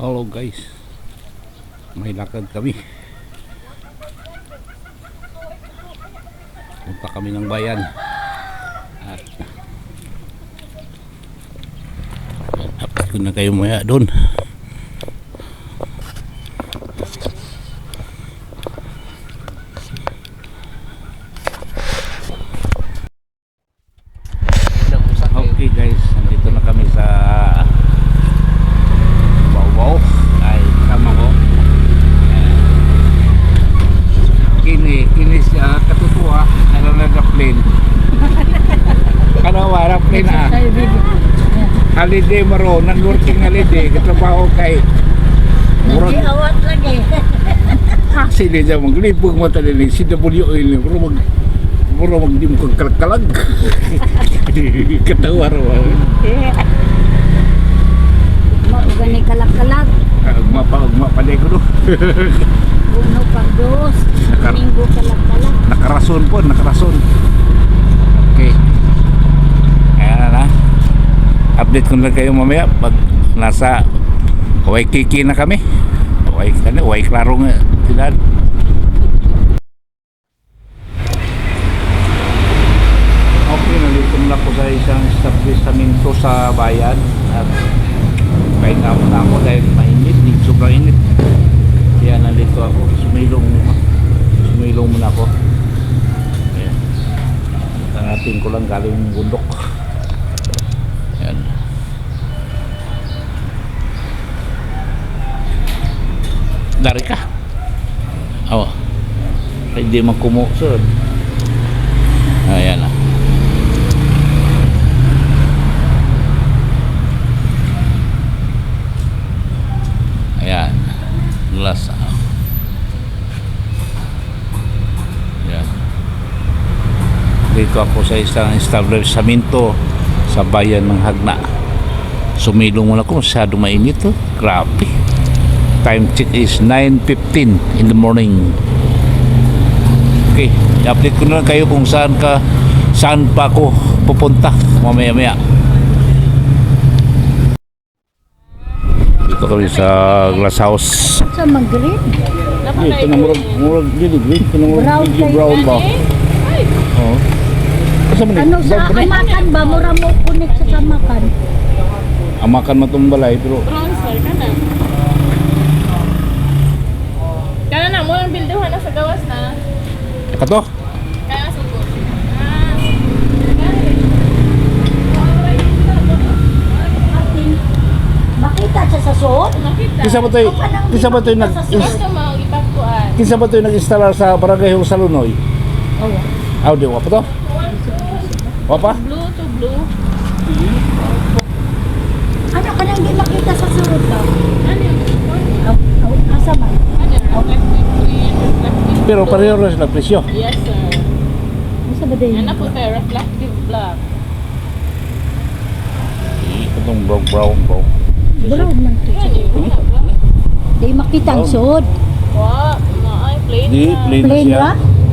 Hello guys, may lakad kami. Punta kami ng bayan at dapat ko na kayo maya doon. Okay guys, nandito na kami sa Baw-Baw. Ay sama ko kini siya katutuwa na plane. Ano wala plane holiday maro, non-working holiday katrabaho kay Hindi awat lagi. sila dyan maglibog mo talaga si WL puro magdim kong kalkalag. Katawa raw Gani kalak-kalak. ugma paday ko no. Uno pagdos. Minggo kalak-kalak. nakarason. Okay, ayan na, update ko lang kayo mamaya pag nasa Waikiki na kami. Klaro nga tinad. Okay, nandito na ako sa isang establishmento sa bayan at pahinga muna ako dahil mainit, sobrang init. Kaya nandito ako, sumilong muna ako. Ayan, tangatin ko lang galing bundok. Ayan. Dari ka? Oo. Hindi magkumusod. Ayan na. Ayan. Lasa. Ayan. Dito ako sa isang establishmento sa bayan ng Hagna. Sumilong muna ako. Masyado mainit to. Grabe. Time check is 9:15 in the morning. Okay, i-update ko na lang kayo kung saan pa ako pupunta mamaya. Dito kami sa glass house. Sa mag-green. Ito na murag green. Ito na murag brown ba? Oo. Ano sa amakan ba? Mura mo connect sa amakan. Amakan mo itong balay pero Brown sir, kana na mo ang bilduhan na sa gawas na. kato? Kaya suko. Makita siya sa suot. Nakita. Kisa ba tayo Ito mo ipagkuan. nag-installer sa barangay Hong Salunoy? Oh. Audio, apa to? Apa? Blue to blue. Ano ka nang di makita sa suot ba? Ano yun? Asa man? Ano yun? Reflective green, reflective Pero blue. pareho rin sila presyo. Yes sir. Asa ba din? Yan na po tayo, reflective black. Itong brown. Brown man to. Yan eh, wala ba? Di makita ang suot. Wow, ay plain Di, na. plain na Plain siya. ba?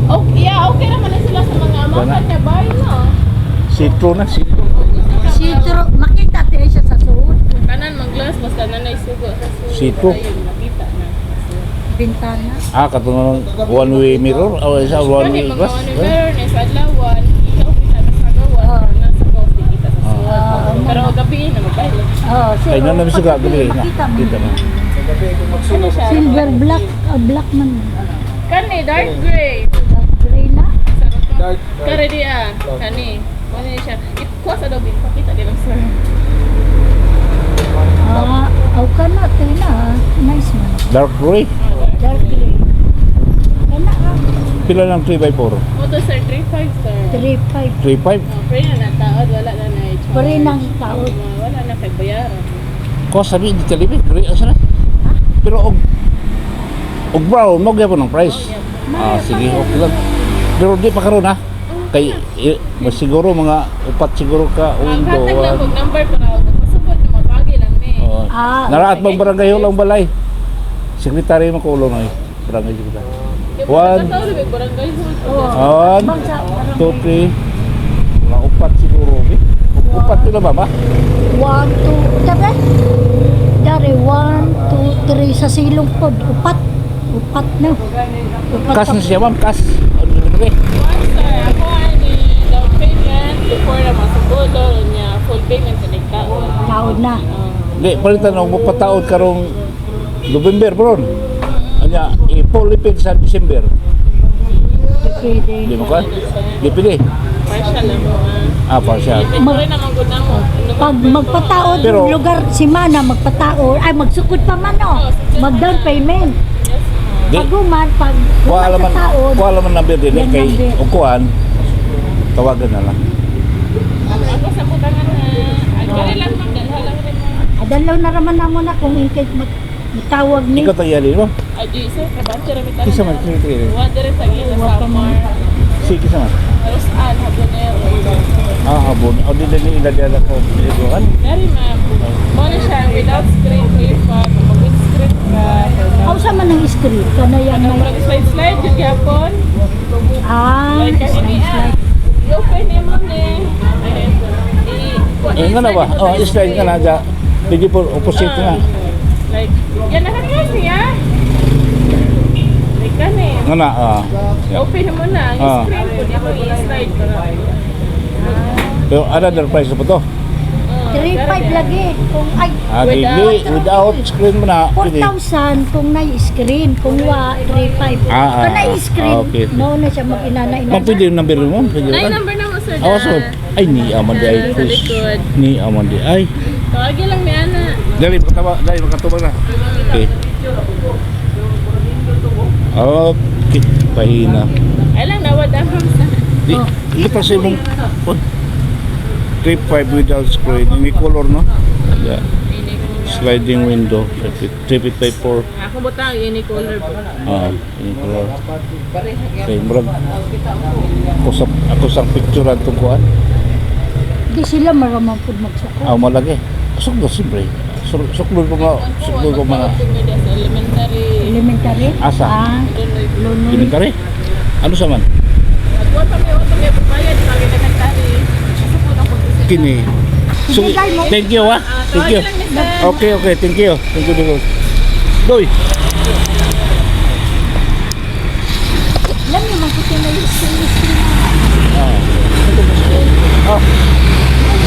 Oh, yeah, okay naman na sila sa mga amakan niya. Bye na. Sitro na. Sitro. Makita tayo siya sa suot. Kanan mag-glass, basta nanay sugo sa sugo. Sito. Ayun, nakita na. Bintana. Katong one-way mirror? O isa one-way Kani mga glass? ano meron eh, sa adlawan, ikaw kita na sa gawan, nasa gawas di kita sa suwan. Pero gabi na mabaylo. Oh, Ay, na namin suga. Gali na. Makita mo. Dito na. Ano siya? Silver black. Black man. Kani, dark gray. Dark gray na. Kare di kani. Ano siya? Kuha sa daw, pakita din ang sir. Aw ka na. Tayo na. Nice man. Dark gray. Dark gray. Kana ka. Pila lang 3x4? Moto sir, 3.5 sir. 3.5. 3.5? Free na na taod, wala na na i-charge. Free ng taod. Wala na kay bayaran. Ko sabi di talibig gray asa na? Pero og brown mo gyapon ang price. Sige, okay lang. Pero di pa karon ha. Kay mas siguro mga upat siguro ka Ang undo. hatag lang kong number para pasupot na mapagi lang ni. Naraat bang barangay lang balay? Sekretary mo ko ulo na barangay sekretary. One. Barangay One, two, three. Mga upat siguro. Upat sila ba ba? 1, 2, sabi? Dari 1, 2, sa silong pod, upat na. Upat Kas na siya ma'am, kas. Ano na rin? Once ako ni down payment before na masugulo niya full payment sa nagtaon. taon na. Hindi, palitan na magpataod karong November bro. Anya, ipulipid sa December. Pwede. Di mo ka? Di pili. Partial na mo. Partial. Ito rin naman gud na mo. Pag magpataod Pero- yung lugar si Mana, magpataod, ay magsukod pa man o. Mag-down payment. Di. Pag human, pag Kuha alaman, magpataod, kuha alaman number din Yan kay number. Ukuan. Tawagan na lang. Ako sa kutangan na agay lang man dalha lang rin mo. adalaw na raman na mo na kung ikay matawag ni. Ikaw tayo yan, no? Adi sir, kabante ra bitaw. Kisa man, kisa man. Wa dire sa gila sa Samar. Sige, kisa man. Terus habonero. Habon. O din din ilagay ko. Iguan. Dari ma'am. Mo na siya without screen iPad, mag screen ka. Kausa man ang screen, kana yan Ano may, mo slide yung yapon. ah, Like kasi niya. I-open niya mo ni. Nga na ba? Slide ka na dyan. Bigyan po opposite nga. Like, yan na kasi ah. Like kani. Nga na, Open mo na. Yung screen ko, di mo i-slide para. Pero another price na po to. 3.5 lagi. Kung ay, Without screen mo na. Pwede. 4,000 kung na-screen. Kung wa, 3.5. Kung na-screen, okay. mo na siya mag-inana-inana. Ma'am, pwede yung number mo? Pwede Ay, ba? number na mo sir. So, ay, ni Amandi ay. Sa likod. Ni Amandi ay. Tawagin lang ni Ana. Dali, makatubag na. Okay. Okay, pahina. Ay lang, nawad ang sa. Di, ito sa imong 3.5 without screen. May color, no? Yeah. Sliding window. 3.5 by 4. Ako butang, ini color po. Yung color. Okay, murag. Ako sa picture ang tungkuan. Di sila maramapod magsako. Malagi. Sok na siyempre. Suklod ko nga. Suklod ko mga. Sa elementary. Elementary? Asa? Lunoy. Elementary? Ano sa man? Wala pa may pagbayad sa elementary. Asa po na po sila. Kini. So, thank you ha. Thank you. Tawagin lang ni sir. Okay, thank you. Thank you, Doy. Doy. Alam niyo, magputi na yung screen.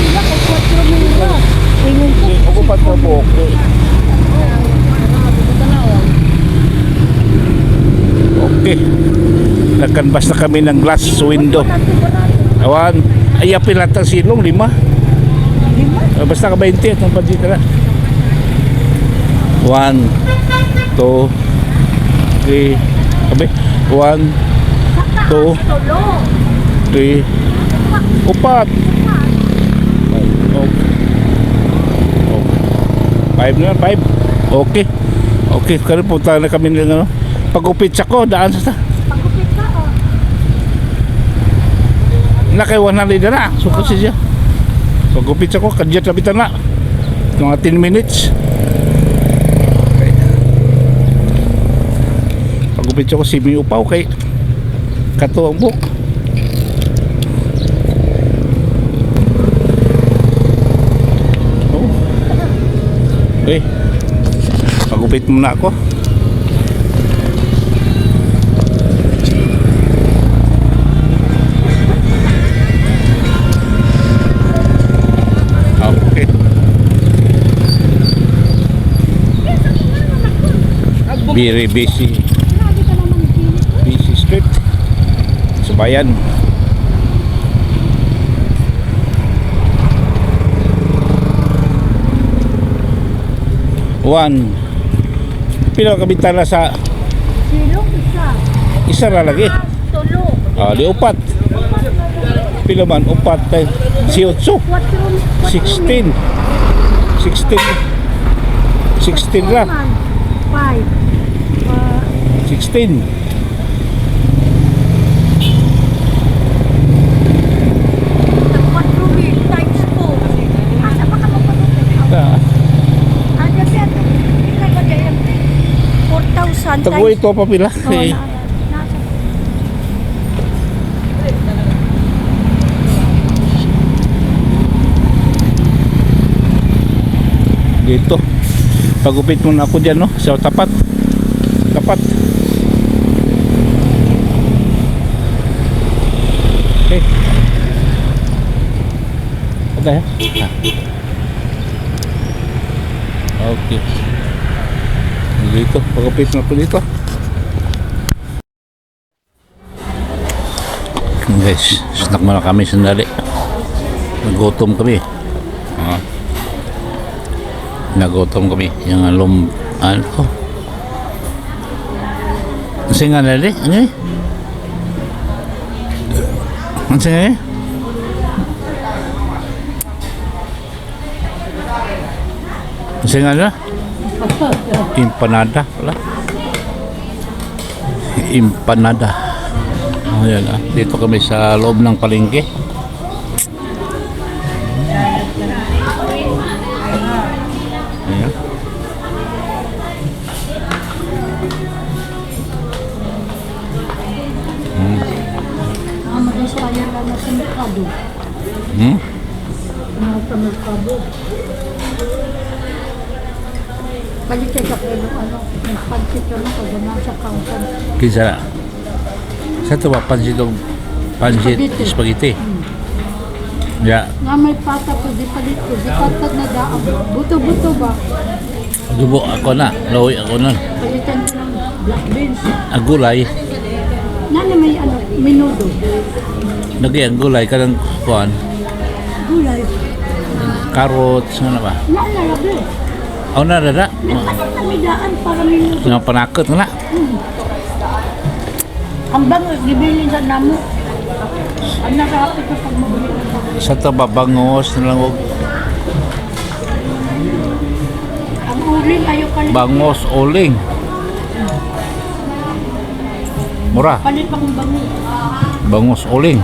Wala ko 4 minuto. Tingin ko. Ako pa sa buhok. Okay. Nagkanbas na kami ng glass window. Awan. Ayapin lahat ang silong, 5. Basta ka 20 at ang budget na. 1, 2, 3, sabi, 1, 2, 3, 4. 5 na, 5. Okay. Okay, kaya punta na kami ng ano. Pag-upit ko, daan sa Pagkupit ka, oh. na kay 100 na. So kasi siya. Pag-upit ko, kadyat lapitan na. Mga 10 minutes. Okay. Pag-upit ko, simi upaw kay kato ang buhok. Oh. Okay. Pag-upit muna ako. Okay. Very busy. Busy street. Sa bayan. One. Pila ka bintana sa Silong isa. isa ra lagi. Tulo. Di upat. Pila man upat tay. Si 8. 16. 16. 16 ra. 5. 16. Times 2. Asa pa ka magpapagod? Ah, Ada siya. Ila ba kaya 4,000 tago times. ito pa pila. Oh, Eh, nasa. dito. Pagupit muna ako dyan, no? Sa tapat. Tapat. Okay. Okay. Okay. Dito. Pagupit na ako dito. Guys, snack muna kami sandali. Nagutom kami. Nagutom kami. Yung ano ko. Kasi nga nali? Ano eh? Ano nga eh? Kasi nga na? Empanada pala. Empanada. Ayan ah. Dito kami sa loob ng palengke. Ayan. Madisaya lang na sa merkado. Sa merkado. Palikay ka pero nagpansit ka na pag nasa counter. Kisa na. Sa ito ba? Pansit o pansit spaghetti? Ya. Nga may pata po, di palit ko. Di pata na daan. Buto-buto ba? Dubo ako na. Lawi ako na. Palitan ko ng black beans. Ang gulay. Nana may minudo. Lagi ang gulay. Kanang kuhan. Gulay. Carrots. Ano ba? Nalalabi. Ako na dada. Nagkakot na may daan para minudo. Nga panakot nga na. Ang bango, gibili sa namo. Ang nakakapit ko pag mabili ng bango. Sa ito ba? Bangos na lang. Ang uling, ayaw palit. Bangos uling. Mura. Palit pa kong bango. Bangos uling.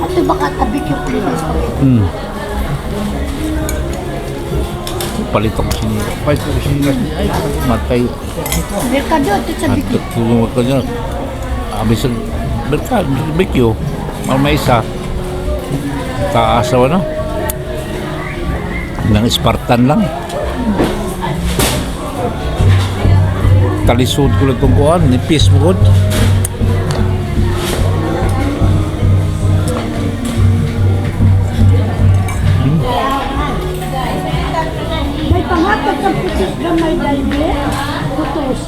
At ito baka tabi yung pilitin. Palit ako sini. Palit ako sini. Ay, matay. Merkado, ito sa bigit. Tulungan ko dyan. Abis ang berkad, barbecue. May isa. Taas na ano? Nang Spartan lang. Talisod ko lang itong kuhan. Nipis mo god. May pangatag ng pusis gamay dahil putos.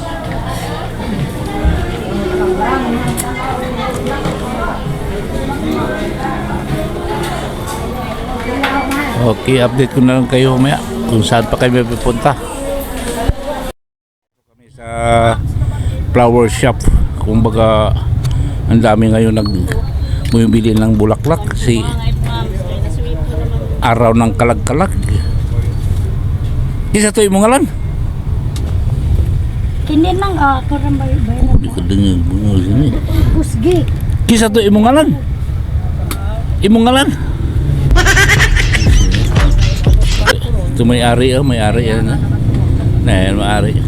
Okay, update ko na lang kayo mamaya kung saan pa kayo pupunta. Kami sa flower shop. Kumbaga, ang dami ngayon bumibili ng bulaklak kasi araw ng kalag-kalag. Isa to yung ngalan. Kini nang karambay bayan. Hindi ko dengar bunga sini. Kusgi. Kisa to imong ngalan. Imong ngalan. Ito may-ari yan. Nah, may-ari.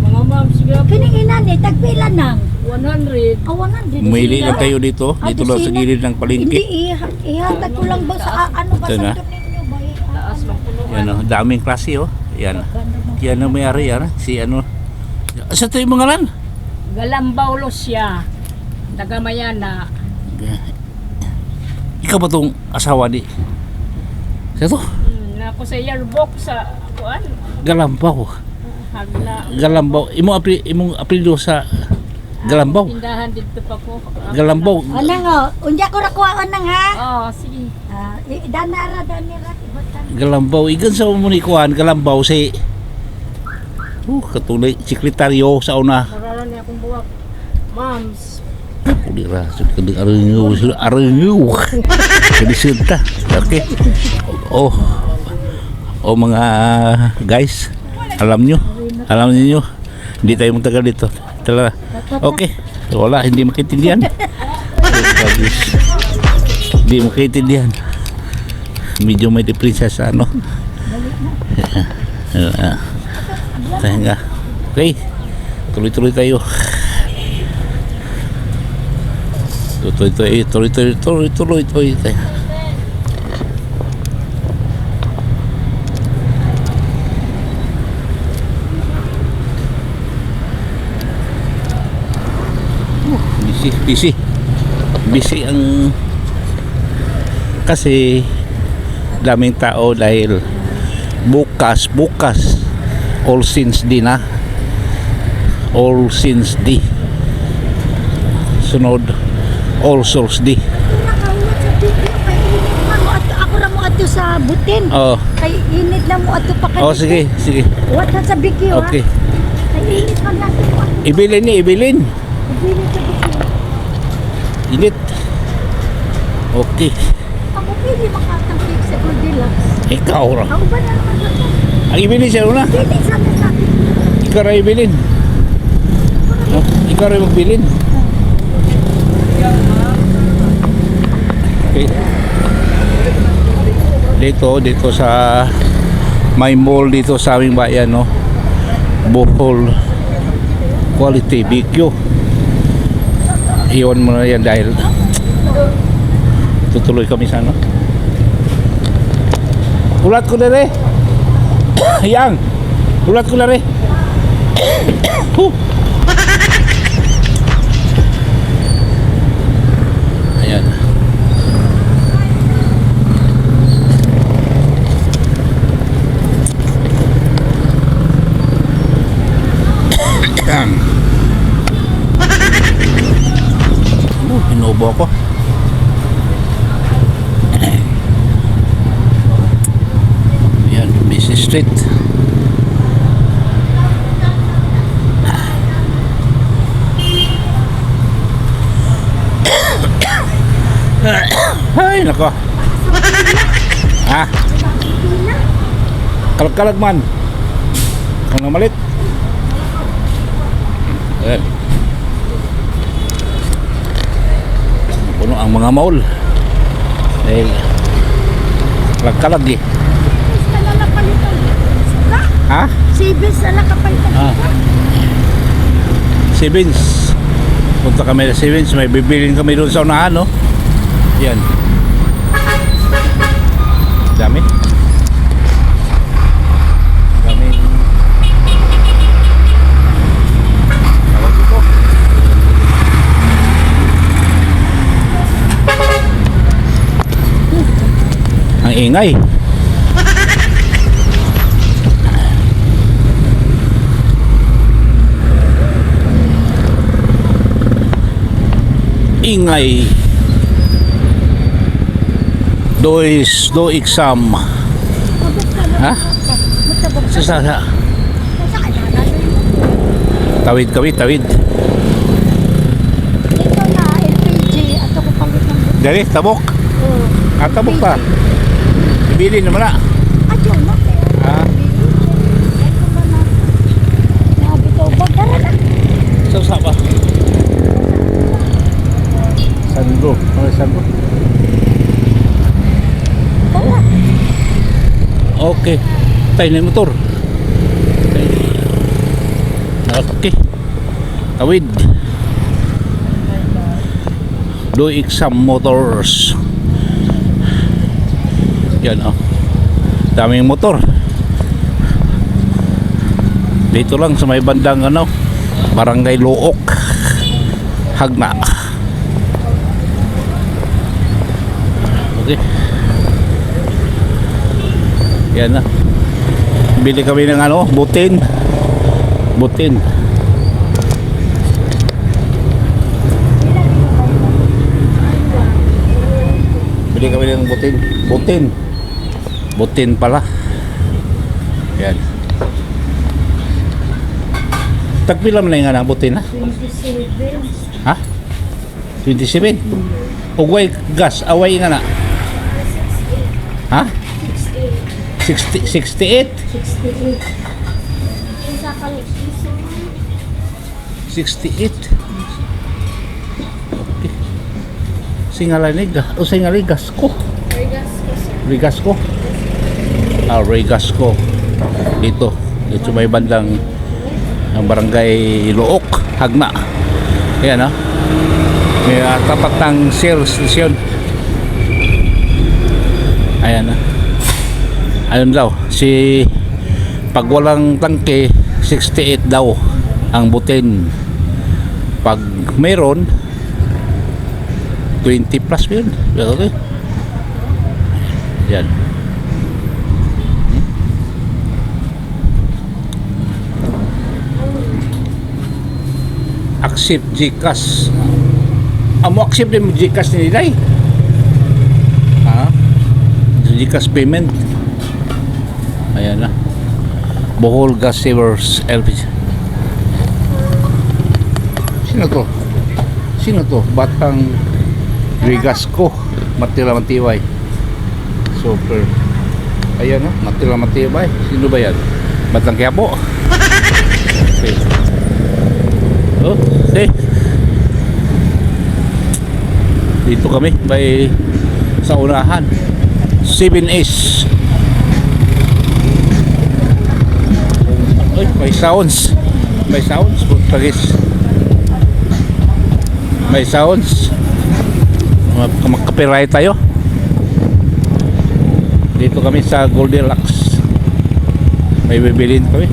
Mga ma'am, sige po. Kini inani tagpila nang 100. awanan din. Umili lang kayo dito. Dito lang sa gilid ng palengke. Hindi ihatag ko lang ba sa ano ba Ito na. sa ninyo ba? Taas lang po. Yan o, daming klase o. Yan. Yan ang may-ari yan. Si ano. Sa ito yung ngalan. Galambaw siya. Tagamayana. Ikaw ba itong asawa ni? Sa ito? Nako sa yearbook sa kuan. Galambaw. Hagna. Galambaw. Imong apelyido sa Galambaw. Tindahan dito pa ko. Galambaw. Anang unya ko nakuha nang ha. Oh, sige. Danara ibatan. Galambaw. Igan sa umunikuhan. Galambaw si katulay sekretaryo sa una. Naralan niya akong buwak. Moms. Uli raso kadang arengu. Jadi sunta. Okay. Oh mga guys, alam niyo hindi tayo magtagal dito. Tala. Okay. Wala, hindi makiintindihan. Hindi makiintindihan. Medyo may depresya sa ano. Tayo. Okay. Tuloy-tuloy tayo. Tuloy tayo. busy ang kasi daming tao dahil bukas All Saints Day na, All Saints Day, sunod All Souls Day. Ako ra mo ato sa butin. Oh, Kay init lang mo ato pa kay. oh sige. What sa bikyo Okay. Kay init man natin mo. Ibilin. Ibili sa bikyo. Init. Okay. Ako pili makatangkik sa Goldilocks. Ikaw ra. Ako ba na naman ako? Ang ibilin siya una. Pili sana sa akin. Ikaw ra ibilin. Oh, ikaw ra magbilin. Okay. Dito sa may mall dito sa aming bayan, no. Bohol Quality BQ. Iwan mo na yan dahil tutuloy kami sa ano. Ulat ko na rin. Yang. Ulat ko na rin. Ayan. Hinobo ako. Ayan, busy street. Ay, nako. Ha? Kalag-kalag man. Kung malit. Ayan. Puno ang mga mall. Dahil kalag-kalag eh. Basta na napalitan. Suka. Ha? Sibis na nakapalitan. Ah. Sevens. Punta kami sa Sevens. May bibilin kami doon sa unahan, no? Yan. Dami. Daming tawag dito. Ang ingay. Ingay. Do exam. Ha? Sa tawid. Dito na LPG ato ko palit ng buto. Dali, tabok. Tabok pa. Ibili naman na. Adyo mo. Ah. Ito ba na? Nabito ba dara na? Sa ba? Sandro. Sandro. Dara. Okay. Tayo na yung motor. Okay. Tawid. Do exam motors. Yan, oh. Daming motor. Dito lang sa may bandang ano, Barangay Luok, Hagna. Okay. Yan na. Bili kami ng ano, butin. Bili kami ng butin pala. Yan. Tagpila man na yung anak butin, ha? 27. Ha? 27? Ugway gas, away nga na. Ha? 68? 68. 68? Okay. Singalanig, o singaligas ko. Rigas ko. Rigas ko. Dito may bandang ang Barangay Luok, Hagna. Ayan, ha? May tapat ng Shell station. Ayan, ha? Ayun daw, pag walang tangke 68 daw ang butin. Pag meron 20 plus ba yun? Okay. Yan. Accept GCash. Amo accept din mo GCash ni Nilay. Ha? GCash payment. Ayan na. Bohol Gas Savers LPG. Sino to? Sino to? Batang Rigasco. Matila Matibay. Super. Ayan na. Matila Matibay. Sino ba yan? Batang Quiapo. Okay. Oh, okay. Dito kami may sa unahan 7S. Ay, may sounds. May sounds. Pagis. May sounds. Magkapiray tayo. Dito kami sa Goldilocks. May bibilin kami.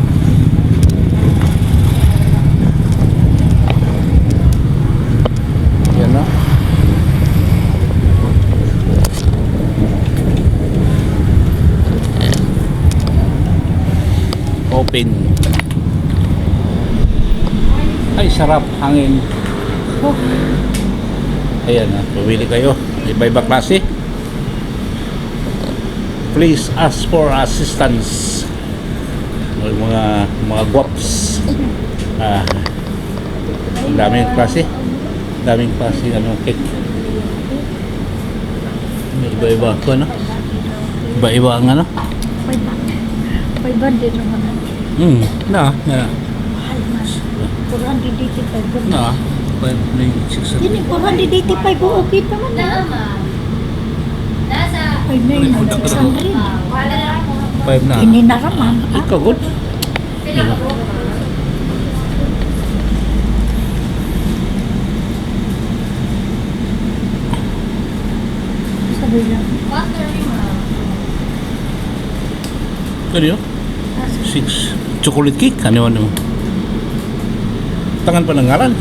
Yan na. Open. Ay, sarap hangin. Oh. Ayan na, pumili kayo. Iba-iba klase. Please ask for assistance. Mga guwaps. Ang daming klase. Daming klase cake. May iba-iba ako, ano? Iba-iba ang ano? 500 naman. Na. Mahal mas. 485. Na. 5,600. Hindi, 485 po. Okay naman na. Nasa 5,600. 5 na. Ini naraman. Ikaw, good. Sabi lang. Ano yun? 6 chocolate cake. Ano mo? Tangan pa ng ngalan.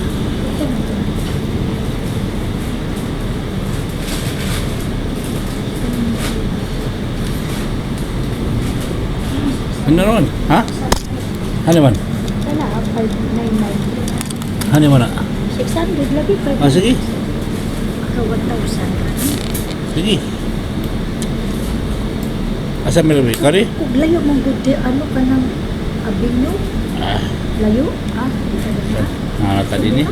Ano naman? Ha? Ano man? Sana, 599. Ano man na? 600 lagi. Sige. 1,000. Sige. Asa may labi? Kari? Kung layo mong gudi, ano ka ng abinyo? Layo? Di ka na. Tadi ni.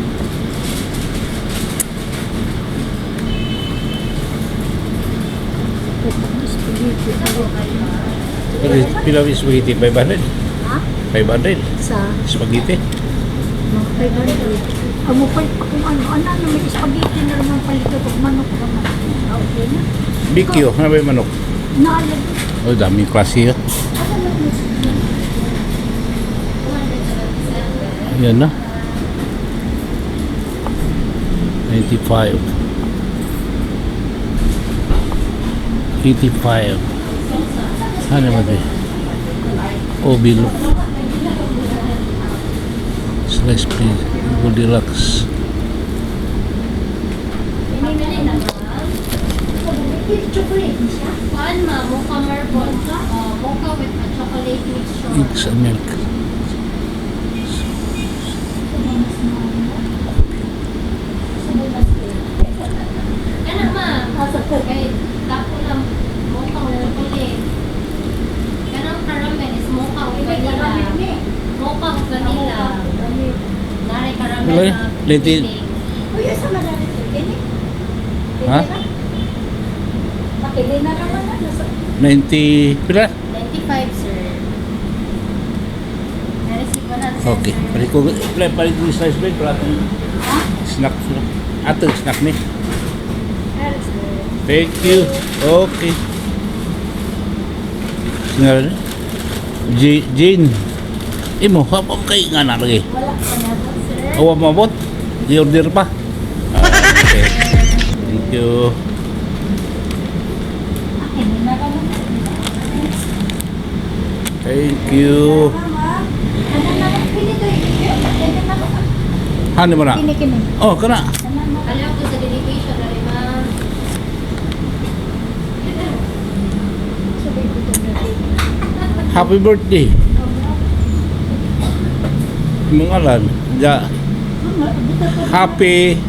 Pila spaghetti? 500? Ha? 500? Sa Spaghetti? mga 500. Ang mupay pa kung ano may spaghetti na naman palito kung manok ka man. Okay na. Bikyo, ano ba yung manok? Naalag. Oh, daming klase yun. Yan na. 95. 85. Ano ba ito? Oh, bilog. Slice please. Goldilocks. Chocolate siya. Kuan ma, mocha marble. Mocha with a chocolate mixture. Eggs and milk. Ano ma? Kay tapo lang mocha with chocolate. Kanang caramel is mocha with vanilla. Mocha with vanilla. Nare caramel Wala eh. na Lintin. filling. Uy, asa madali ito? Ini? Ha? Makili na naman na. 90. Pila? 95 sir. Na-receive ko na. Okay. Palit ko. Palit ko yung slice bread. Para itong Ha? snack. Ato snack ni. Yes, sir. Thank you. Okay. Sinara na? Jane. Imo, hapon kay nga na lagi. Wala pa na po, sir. Awa mabot. I-order pa. Okay. Thank you. Ini na naman. Thank you. Mama, ano naman pili ko eh? Ano mo na? Kini. Oh, kana. Ano naman? Alam ko sa dedication na lima Happy birthday. Mangalan. Ja, happy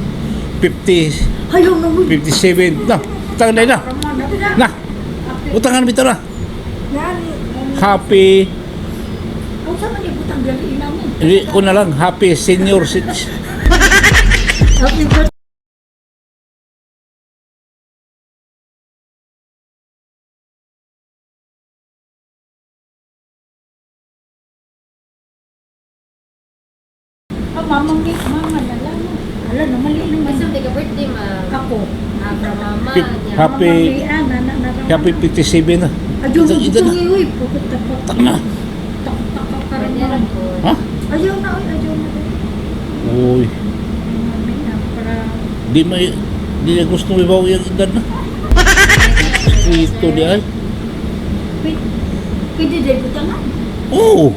50, Ayaw na mo. 57. Na, utangan na. Na, utangan bitaw na. Yan. Happy, Kung saan man ibutang gali namin. hindi ko na lang, happy senior citizen. Happy birthday. Mama na lang. Ala, namali naman. Kasi hindi ka birthday, ma. Ako. From mama. Pip- niya. Happy, happy 57 na. Ayaw Ito, na. ito na. Uy, pukot na po. Tak na. Tak ka rin Kanya lang naman. po. Ha? Ayaw na, ayaw na. Uy, Mami na, para... di na gusto mo ibaw yung edad na. Ito di ay. Pwede din butangan. Oo.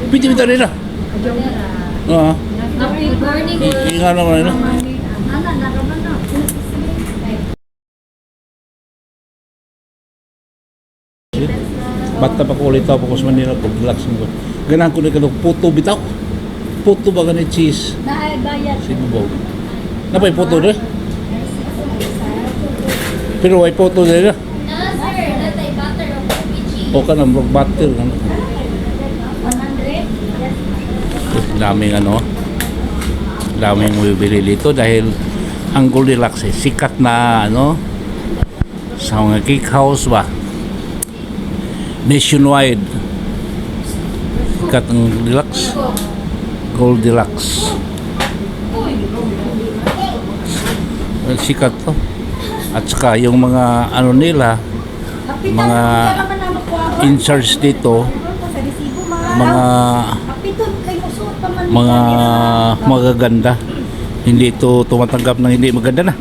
Pwede bitaw rin na. Ayaw na. Ah, Happy morning. nga naman na. Mami, ana, naraman na. Bata pa ko ulit ako sa Manila ko, relax mo ko. Ganahan ko na kanong puto bitaw. Puto ba ganit cheese? Naay bayad. Sinubaw. Napay puto na? Pero ay puto na na. Ah, sir. Natay butter o coffee. O ka na, broke butter. Ano? 100? Daming ano. Daming bibili dito dahil ang Goldilocks eh, sikat na ano sa mga cake house ba. Nationwide. Sikat ang Goldilocks. Sikat to. At saka yung mga ano nila, mga in charge dito, mga magaganda. Hindi ito tumatanggap ng hindi maganda na.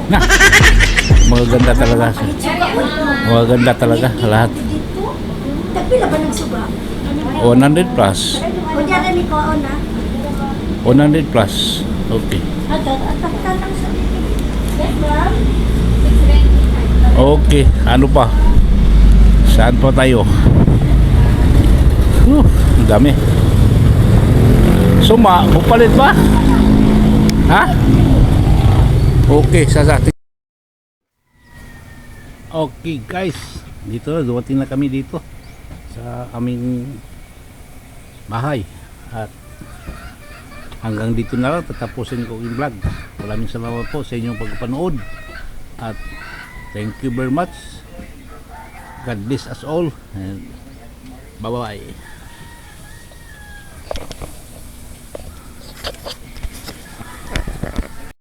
Na. Magaganda talaga. Magaganda talaga lahat. Tagpila ba ng suba? 100 plus. O dyan na ni Koon na. 100 plus. Okay. Atak lang sa Yes, ma'am. Okay. Ano pa? Saan pa tayo? Ang dami. Suma, upalit ba? Ha? Okay, sasati. Okay guys, dito na, dumating na kami dito sa aming bahay at hanggang dito na lang tatapusin ko yung vlog. Maraming salamat po sa inyong pagpanood at thank you very much. God bless us all and bye bye.